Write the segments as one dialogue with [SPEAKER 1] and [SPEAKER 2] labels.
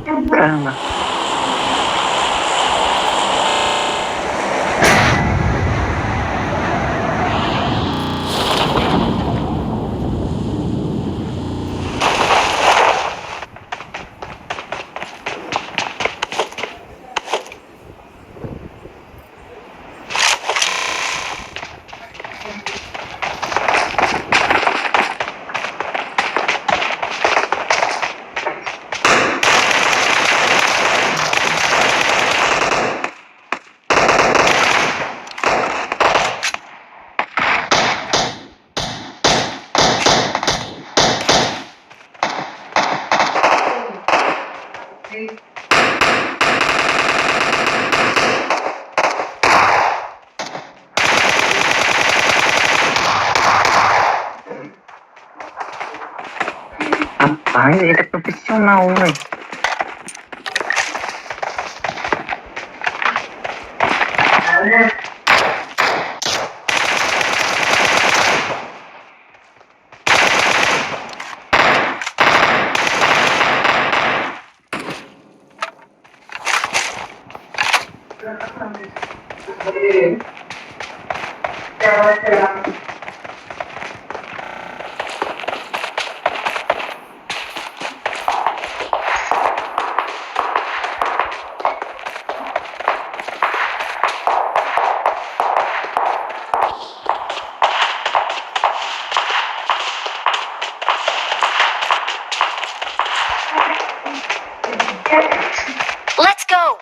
[SPEAKER 1] Caramba. Apaan ini profesional, weh.
[SPEAKER 2] Let's go!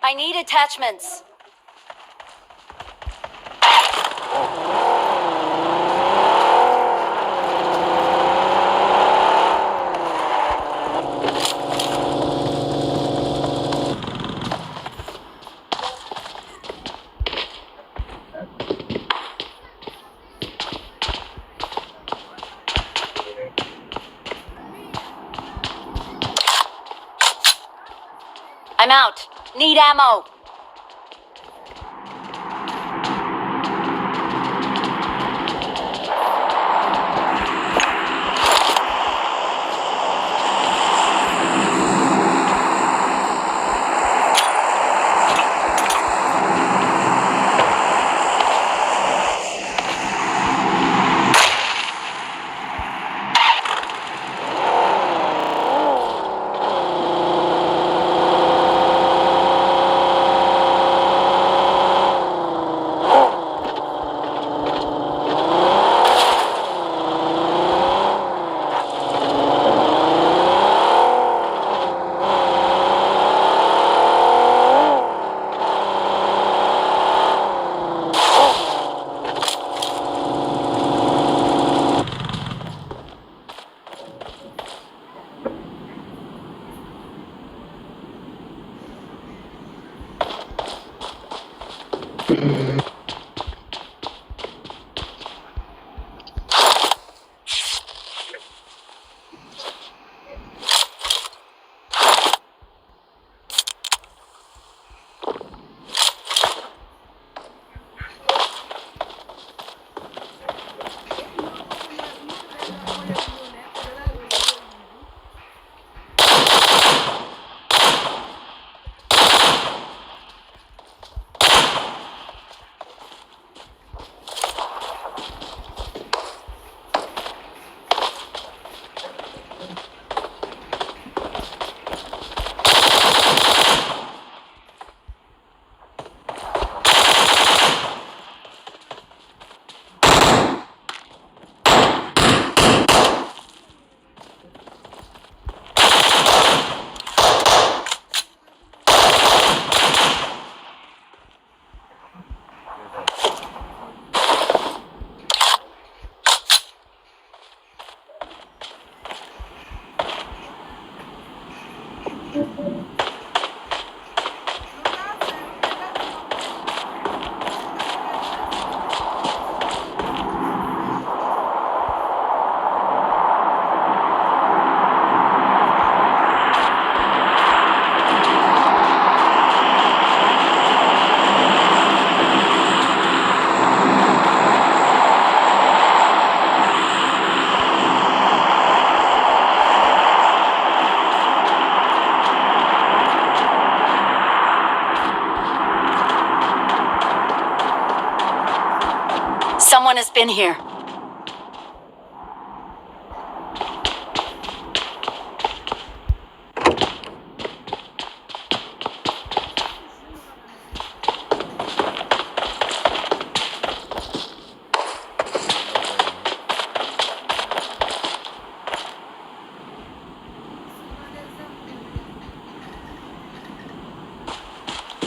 [SPEAKER 2] I need attachments. I'm out. Need ammo. Someone has been here.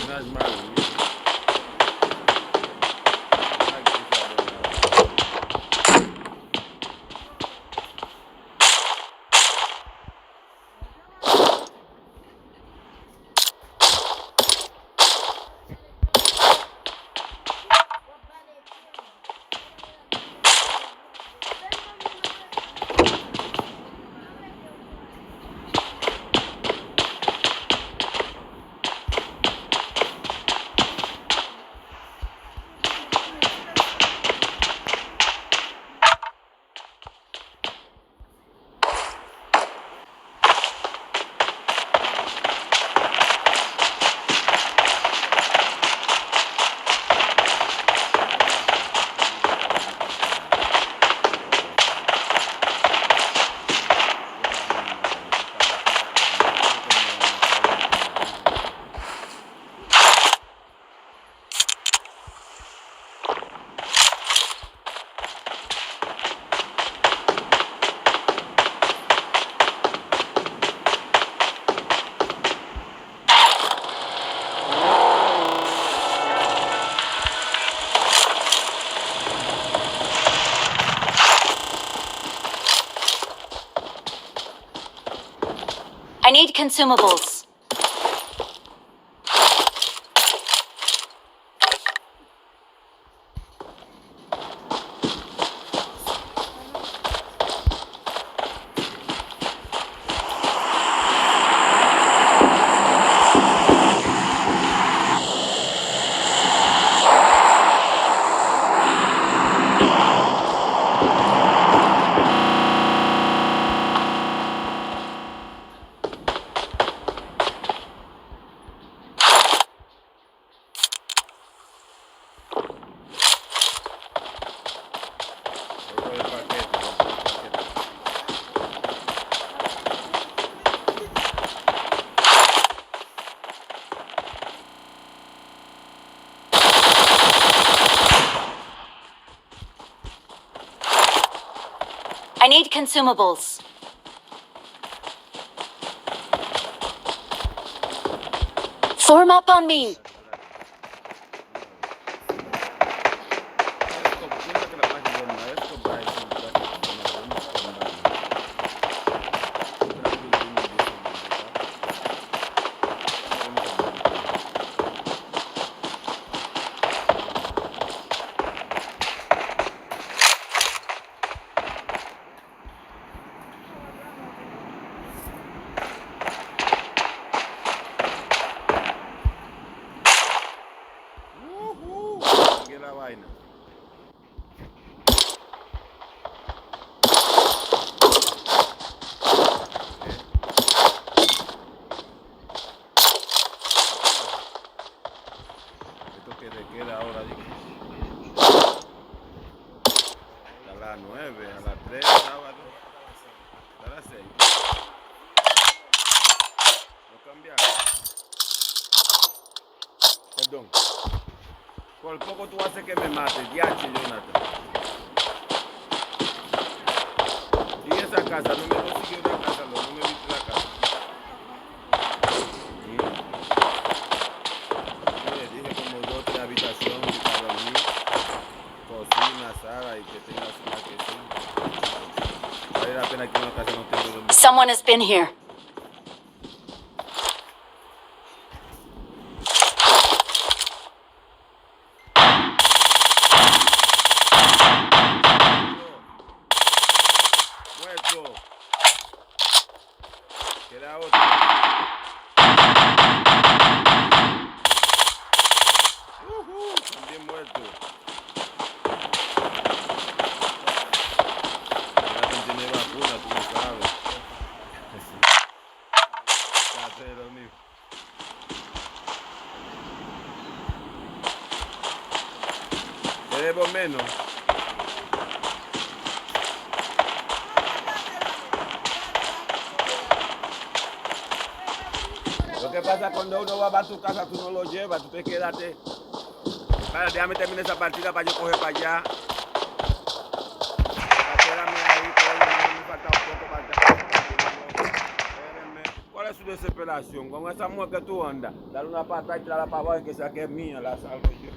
[SPEAKER 3] That's my
[SPEAKER 2] need consumables. I need consumables. Form up on me.
[SPEAKER 3] La vaina. Esto que te queda ahora, a las 9, a las 3 sábado, a las 6. ¿No cambiaron? Perdón. Por poco tú haces que me mates, diache, Jonathan. Y esa casa, no me consiguió una casa, no me viste la casa. Dije como 2 o 3 habitaciones para dormir, cocina, sala y que tengas una que vale la pena que una casa no tenga dormir.
[SPEAKER 2] Someone has been here.
[SPEAKER 3] Muerto. Queda otro. También muerto. Ya tiene vacuna, tú lo sabes. Casero mío. Te debo menos. Lo que pasa cuando uno va a tu casa, tú no lo llevas, tú te quedaste. Para, déjame terminar esa partida para yo coger para allá. Espérame ahí, que me falta un poco para allá. Espérenme. ¿Cuál es su desesperación? Con esa mujer que tú andas, dale una pata y tirarla para abajo y que sea que es mía, la salgo yo.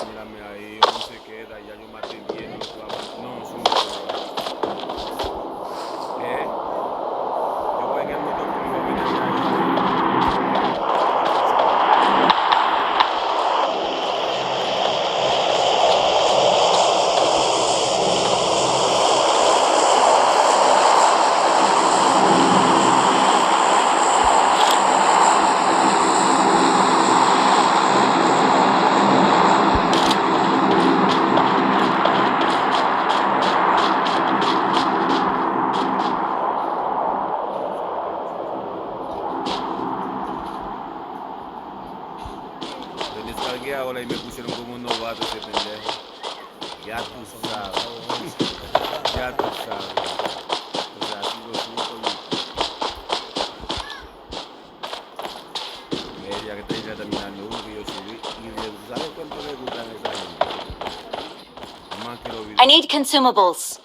[SPEAKER 3] Mírame ahí, uno se queda, ya yo maté bien. No, eso no puedo. Yo voy en el motor conmigo, mira ahí. Yo descargué ahora y me pusieron como un novato ese pendejo. Ya tú sabes. Ya tú sabes. O sea, así lo subo y media que estoy terminando uno que yo subí. Y ¿sabes cuánto le gustan a esa gente? Más que los videos.
[SPEAKER 2] I need consumables.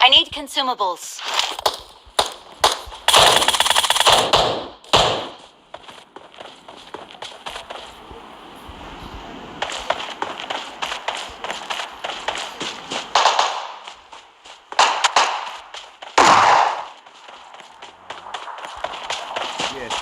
[SPEAKER 2] I need consumables.
[SPEAKER 3] Yes.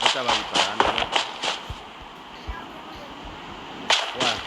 [SPEAKER 3] Estaba disparando, ¿no? ¿Cuál?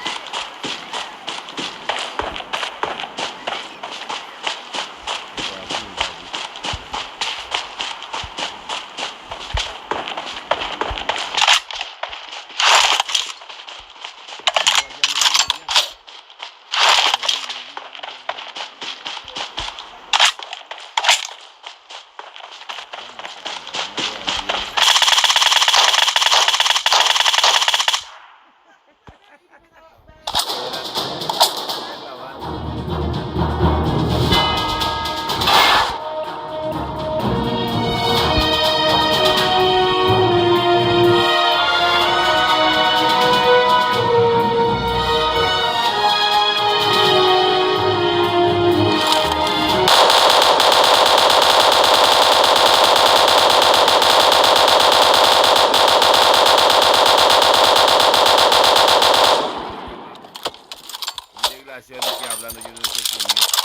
[SPEAKER 3] Desgraciado que hablando yo no sé quién es.